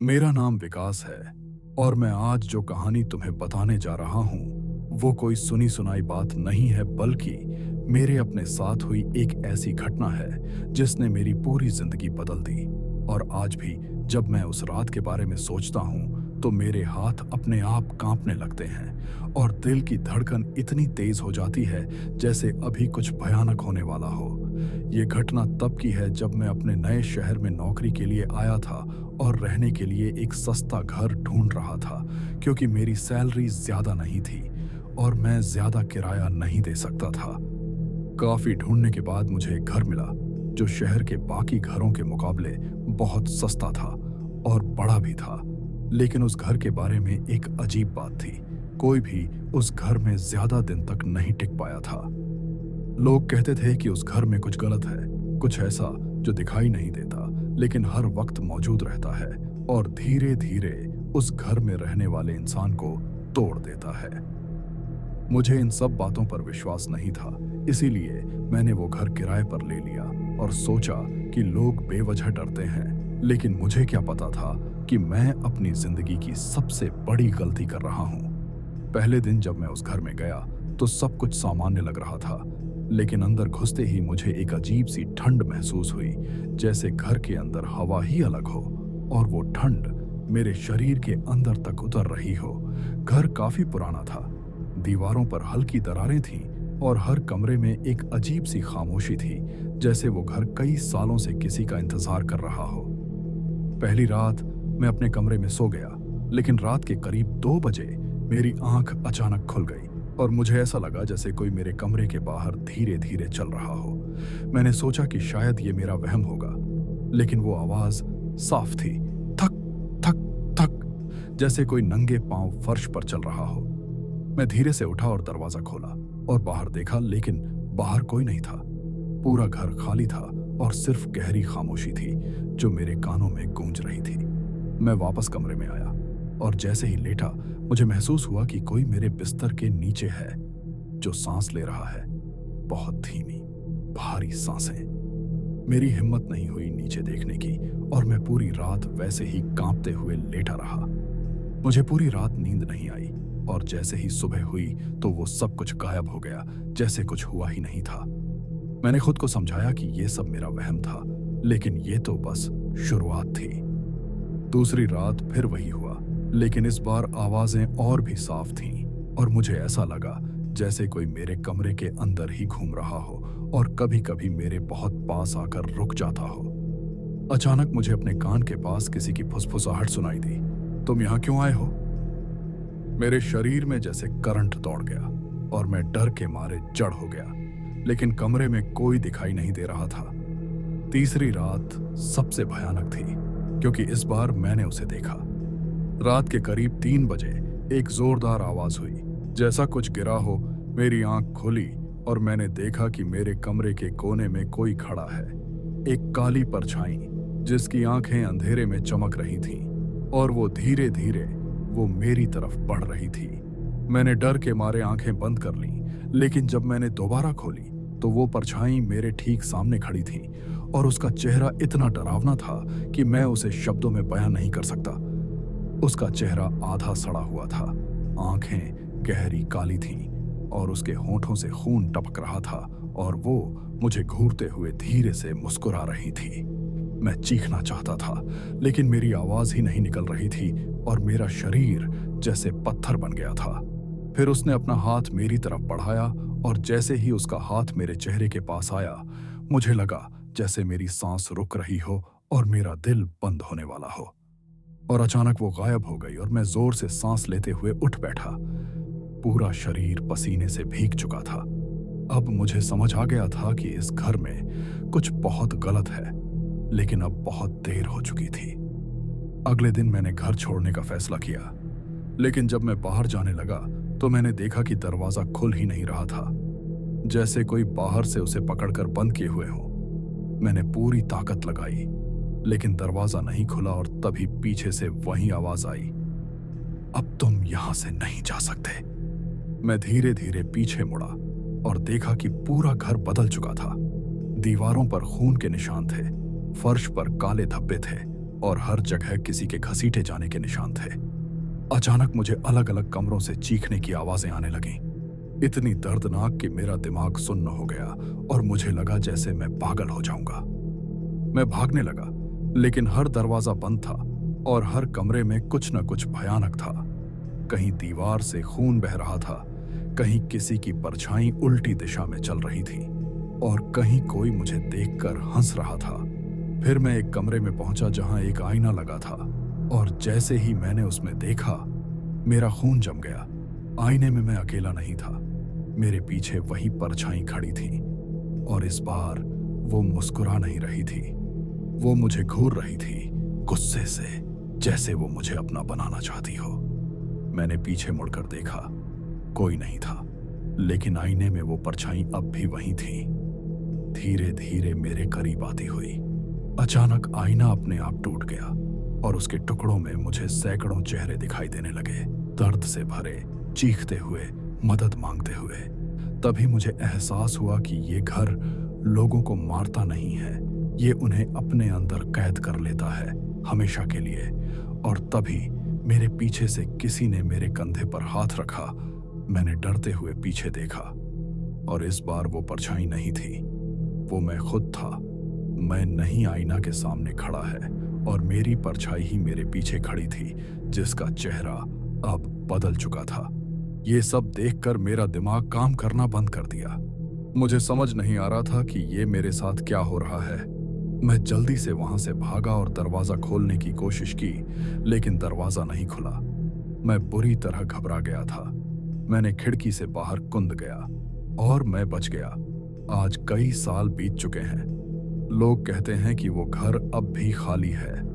मेरा नाम विकास है और मैं आज जो कहानी तुम्हें बताने जा रहा हूँ वो कोई सुनी सुनाई बात नहीं है, बल्कि मेरे अपने साथ हुई एक ऐसी घटना है जिसने मेरी पूरी जिंदगी बदल दी। और आज भी जब मैं उस रात के बारे में सोचता हूँ तो मेरे हाथ अपने आप कांपने लगते हैं और दिल की धड़कन इतनी तेज हो जाती है जैसे अभी कुछ भयानक होने वाला हो। ये घटना तब की है जब मैं अपने नए शहर में नौकरी के लिए आया था और रहने के लिए एक सस्ता घर ढूंढ रहा था, क्योंकि मेरी सैलरी ज्यादा नहीं थी और मैं ज्यादा किराया नहीं दे सकता था। काफी ढूंढने के बाद मुझे एक घर मिला जो शहर के बाकी घरों के मुकाबले बहुत सस्ता था और बड़ा भी था। लेकिन उस घर के बारे में एक अजीब बात थी, कोई भी उस घर में ज्यादा दिन तक नहीं टिक पाया था। लोग कहते थे कि उस घर में कुछ गलत है, कुछ ऐसा जो दिखाई नहीं देता लेकिन हर वक्त मौजूद रहता है और धीरे धीरे उस घर में रहने वाले इंसान को तोड़ देता है। मुझे इन सब बातों पर विश्वास नहीं था, इसीलिए मैंने वो घर किराए पर ले लिया और सोचा कि लोग बेवजह डरते हैं, लेकिन मुझे क्या पता था कि मैं अपनी जिंदगी की सबसे बड़ी गलती कर रहा हूँ। पहले दिन जब मैं उस घर में गया तो सब कुछ सामान्य लग रहा था, लेकिन अंदर घुसते ही मुझे एक अजीब सी ठंड महसूस हुई, जैसे घर के अंदर हवा ही अलग हो और वो ठंड मेरे शरीर के अंदर तक उतर रही हो। घर काफी पुराना था, दीवारों पर हल्की दरारें थीं और हर कमरे में एक अजीब सी खामोशी थी, जैसे वो घर कई सालों से किसी का इंतजार कर रहा हो। पहली रात मैं अपने कमरे में सो गया, लेकिन रात के करीब 2 बजे मेरी आंख अचानक खुल गई और मुझे ऐसा लगा जैसे कोई मेरे कमरे के बाहर धीरे धीरे चल रहा हो। मैंने सोचा कि शायद ये मेरा वहम होगा, लेकिन वो आवाज साफ थी, थक थक थक, जैसे कोई नंगे पांव फर्श पर चल रहा हो। मैं धीरे से उठा और दरवाजा खोला और बाहर देखा, लेकिन बाहर कोई नहीं था। पूरा घर खाली था और सिर्फ गहरी खामोशी थी जो मेरे कानों में गूंज रही थी। मैं वापस कमरे में आया और जैसे ही लेटा मुझे महसूस हुआ कि कोई मेरे बिस्तर के नीचे है जो सांस ले रहा है, बहुत धीमी भारी सांसें। मेरी हिम्मत नहीं हुई नीचे देखने की और मैं पूरी रात वैसे ही कांपते हुए लेटा रहा। मुझे पूरी रात नींद नहीं आई और जैसे ही सुबह हुई तो वो सब कुछ गायब हो गया, जैसे कुछ हुआ ही नहीं था। मैंने खुद को समझाया कि ये सब मेरा वहम था, लेकिन ये तो बस शुरुआत थी। दूसरी रात फिर वही हुआ, लेकिन इस बार आवाजें और भी साफ थीं और मुझे ऐसा लगा जैसे कोई मेरे कमरे के अंदर ही घूम रहा हो और कभी-कभी मेरे बहुत पास आकर रुक जाता हो। अचानक मुझे अपने कान के पास किसी की फुसफुसाहट सुनाई दी, तुम यहाँ क्यों आए हो? मेरे शरीर में जैसे करंट दौड़ गया और मैं डर के मारे जड़ हो गया, लेकिन कमरे में कोई दिखाई नहीं दे रहा था। तीसरी रात सबसे भयानक थी, क्योंकि इस बार मैंने उसे देखा। रात के करीब 3 बजे एक जोरदार आवाज हुई, जैसा कुछ गिरा हो। मेरी आंख खुली और मैंने देखा कि मेरे कमरे के कोने में कोई खड़ा है, एक काली परछाई जिसकी आंखें अंधेरे में चमक रही थीं और वो धीरे धीरे वो मेरी तरफ बढ़ रही थी। मैंने डर के मारे आंखें बंद कर लीं, लेकिन जब मैंने दोबारा खोली तो वो परछाई मेरे ठीक सामने खड़ी थी और उसका चेहरा इतना डरावना था कि मैं उसे शब्दों में बयां नहीं कर सकता। उसका चेहरा आधा सड़ा हुआ था, आंखें गहरी काली थीं और उसके होंठों से खून टपक रहा था और वो मुझे घूरते हुए धीरे से मुस्कुरा रही थी। मैं चीखना चाहता था, लेकिन मेरी आवाज ही नहीं निकल रही थी और मेरा शरीर जैसे पत्थर बन गया था। फिर उसने अपना हाथ मेरी तरफ बढ़ाया और जैसे ही उसका हाथ मेरे चेहरे के पास आया, मुझे लगा जैसे मेरी सांस रुक रही हो और मेरा दिल बंद होने वाला हो। और अचानक वो गायब हो गई और मैं जोर से सांस लेते हुए उठ बैठा। पूरा शरीर पसीने से भीग चुका था। अब मुझे समझ आ गया था कि इस घर में कुछ बहुत गलत है, लेकिन अब बहुत देर हो चुकी थी। अगले दिन मैंने घर छोड़ने का फैसला किया, लेकिन जब मैं बाहर जाने लगा तो मैंने देखा कि दरवाजा खुल ही नहीं रहा था, जैसे कोई बाहर से उसे पकड़कर बंद किए हुए हो। मैंने पूरी ताकत लगाई, लेकिन दरवाजा नहीं खुला और तभी पीछे से वही आवाज आई, अब तुम यहां से नहीं जा सकते। मैं धीरे धीरे पीछे मुड़ा और देखा कि पूरा घर बदल चुका था। दीवारों पर खून के निशान थे, फर्श पर काले धब्बे थे और हर जगह किसी के घसीटे जाने के निशान थे। अचानक मुझे अलग अलग कमरों से चीखने की आवाजें आने लगीं, इतनी दर्दनाक कि मेरा दिमाग सुन्न हो गया और मुझे लगा जैसे मैं पागल हो जाऊंगा। मैं भागने लगा, लेकिन हर दरवाजा बंद था और हर कमरे में कुछ न कुछ भयानक था। कहीं दीवार से खून बह रहा था, कहीं किसी की परछाई उल्टी दिशा में चल रही थी और कहीं कोई मुझे देखकर हंस रहा था। फिर मैं एक कमरे में पहुंचा जहां एक आईना लगा था और जैसे ही मैंने उसमें देखा, मेरा खून जम गया। आईने में मैं अकेला नहीं था, मेरे पीछे वही परछाई खड़ी थी और इस बार वो मुस्कुरा नहीं रही थी, वो मुझे घूर रही थी गुस्से से, जैसे वो मुझे अपना बनाना चाहती हो। मैंने पीछे मुड़कर देखा, कोई नहीं था, लेकिन आईने में वो परछाई अब भी वही थी, धीरे धीरे मेरे करीब आती हुई। अचानक आईना अपने आप टूट गया और उसके टुकड़ों में मुझे सैकड़ों चेहरे दिखाई देने लगे, दर्द से भरे, चीखते हुए, मदद मांगते हुए। तभी मुझे एहसास हुआ कि ये घर लोगों को मारता नहीं है, ये उन्हें अपने अंदर कैद कर लेता है हमेशा के लिए। और तभी मेरे पीछे से किसी ने मेरे कंधे पर हाथ रखा। मैंने डरते हुए पीछे देखा और इस बार वो परछाई नहीं थी, वो मैं खुद था। मैं नहीं आईना के सामने खड़ा है और मेरी परछाई ही मेरे पीछे खड़ी थी, जिसका चेहरा अब बदल चुका था। ये सब देखकर मेरा दिमाग काम करना बंद कर दिया। मुझे समझ नहीं आ रहा था कि ये मेरे साथ क्या हो रहा है। मैं जल्दी से वहां से भागा और दरवाजा खोलने की कोशिश की, लेकिन दरवाजा नहीं खुला। मैं बुरी तरह घबरा गया था। मैंने खिड़की से बाहर कूद गया और मैं बच गया। आज कई साल बीत चुके हैं। लोग कहते हैं कि वो घर अब भी खाली है,